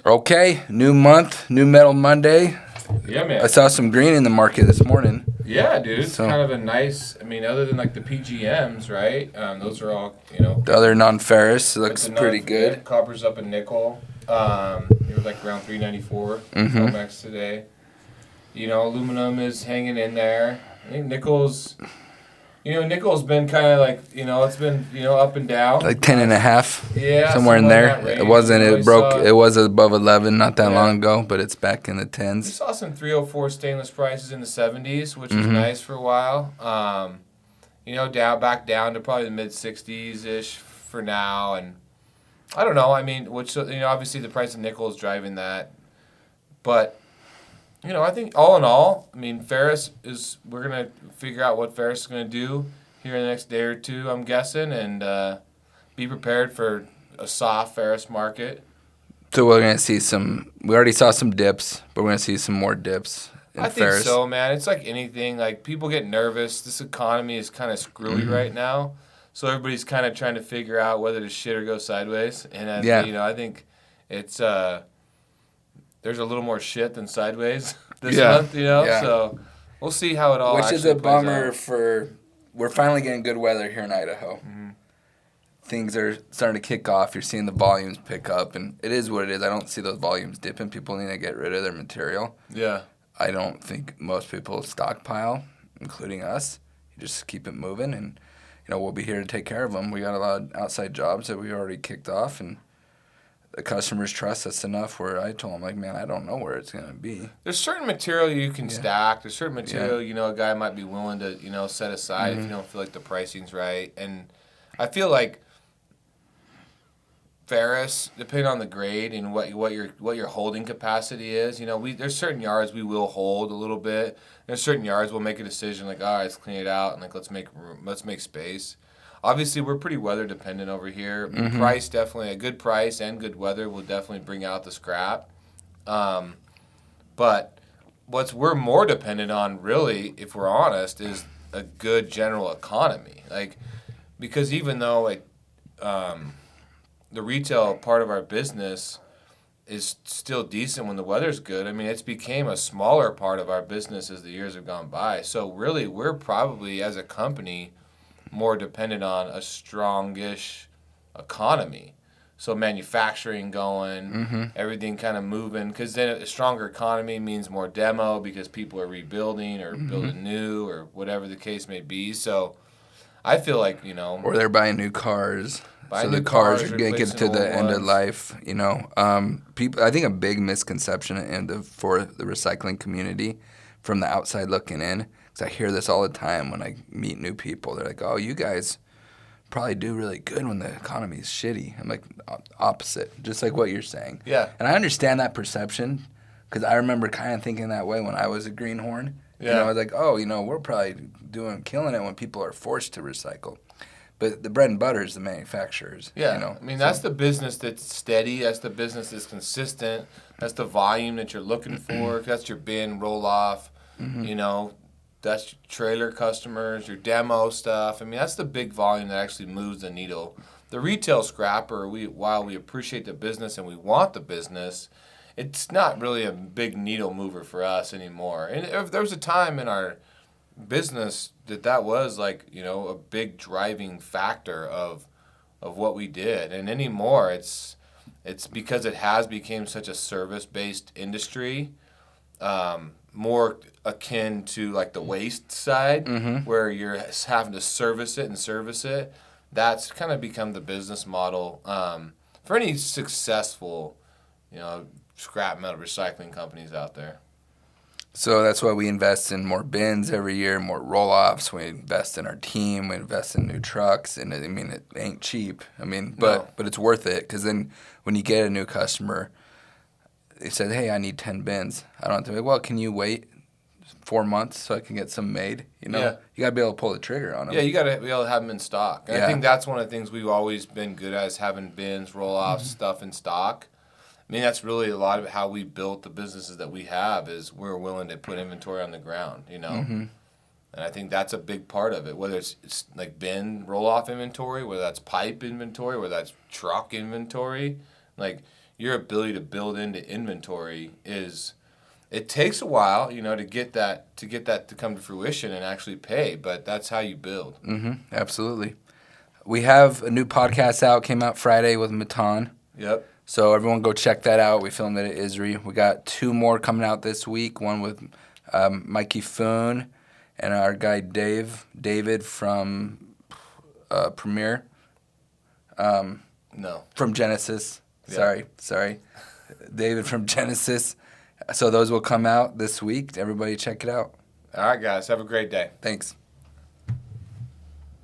Okay, new month, new Metal Monday. Yeah, man. I saw some green in the market this morning. Yeah, dude. It's So- kind of a nice. I mean, other than like the PGMs, right? Those are all. The other non-ferrous looks But pretty yeah, good. copper's up a nickel. It was like around 394 Mhm. COMEX today. Aluminum is hanging in there. I think nickel's. Nickel's been kind of like it's been up and down. Like 10 and a half, Yeah, somewhere in there. that range. It wasn't. We It broke. saw- It was above 11 not that Yeah. long ago, but it's back in the We 10s. saw some 304 stainless prices in the 70s, which was Mhm. nice for a while. Back down to probably the mid 60s ish for now, and I don't know. I mean, obviously the price of nickel is driving that, but I think all in all, I mean, ferrous is. We're gonna figure out what ferrous is gonna do here in the next day or two, I'm guessing, and be prepared for a soft ferrous market. So we're gonna see some. We already saw some dips, but we're gonna see some more dips in I think ferrous. so, man. It's like anything. Like people get nervous. This economy is kind of screwy Mhm. right now, so everybody's kind of trying to figure out whether to shit or go sideways. And I think it's there's a little more shit than sideways this Yeah. month. Yeah. So we'll see how it all. Which is a actually plays bummer out. for. We're finally getting good weather here in Idaho. Mm-hmm. Things are starting to kick off. You're seeing the volumes pick up, and it is what it is. I don't see those volumes dipping. People need to get rid of their material. Yeah. I don't think most people stockpile, including us. You just keep it moving, and we'll be here to take care of them. We got a lot of outside jobs that we already kicked off, and the customers trust us enough where I told them, like, man, I don't know where it's going to be. There's certain material you can Yeah. stack. There's certain material, Yeah. a guy might be willing to, set aside if Mhm. you don't feel like the pricing's right. And I feel like ferrous, depending on the grade and what your holding capacity is, there's certain yards we will hold a little bit. There's certain yards we'll make a decision like, all right, let's clean it out and like let's make room, let's make space. Obviously, we're pretty weather dependent over here. I mean, Mhm. price definitely a good price and good weather will definitely bring out the scrap. But we're more dependent on, really, if we're honest, is a good general economy. Like, because even though the retail part of our business is still decent when the weather's good, I mean, it's became a smaller part of our business as the years have gone by. So really, we're probably, as a company, more dependent on a strongish economy. So manufacturing going, Mhm. everything kind of moving, because then a stronger economy means more demo because people are rebuilding or building new or whatever the case may be. So I feel like, Or they're buying new cars. Buying So new the cars cars, are going to get to replacing the old end of ones. life, People, I think a big misconception for the recycling community from the outside looking in, because I hear this all the time when I meet new people. They're like, oh, you guys probably do really good when the economy is shitty. I'm like, opposite, just like what you're saying. Yeah. And I understand that perception because I remember kind of thinking that way when I was a greenhorn. Yeah. I was like, oh, we're probably killing it when people are forced to recycle. But the bread and butter is the manufacturers. Yeah, I mean, that's the business that's steady. That's the business that's consistent. That's the volume that you're looking for. That's your bin, roll-off, that's your trailer customers, your demo stuff. I mean, that's the big volume that actually moves the needle. The retail scrapper, while we appreciate the business and we want the business, it's not really a big needle mover for us anymore. And if there was a time in our business that was like a big driving factor of what we did, and anymore it's because it has become such a service based industry, more akin to like the waste side, where you're having to service it. That's kind of become the business model for any successful scrap metal recycling companies out there. So that's why we invest in more bins every year, more roll-offs. We invest in our team. We invest in new trucks. And I mean, it ain't cheap. I mean, but it's worth it because then when you get a new customer, they said, hey, I need 10 bins. I don't have to be, well, can you wait 4 months so I can get some made? Yeah. You got to be able to pull the trigger on them. Yeah, you got to be able to have them in stock. And Yeah. I think that's one of the things we've always been good at is having bins, roll-offs, stuff in stock. I mean, that's really a lot of how we built the businesses that we have is we're willing to put inventory on the ground, And I think that's a big part of it, whether it's like bin roll-off inventory, whether that's pipe inventory, whether that's truck inventory. Like, your ability to build into inventory is. It takes a while, to get that to come to fruition and actually pay, but that's how you build. Absolutely. We have a new podcast out, came out Friday with Matan. Yep. So everyone go check that out. We filmed it at ISRI. We got 2 more coming out this week, one with Mikey Foon and our guy David from Premiere. No. From Genesis. Yeah. Sorry. David from Genesis. So those will come out this week. Everybody check it out. All right, guys. Have a great day. Thanks.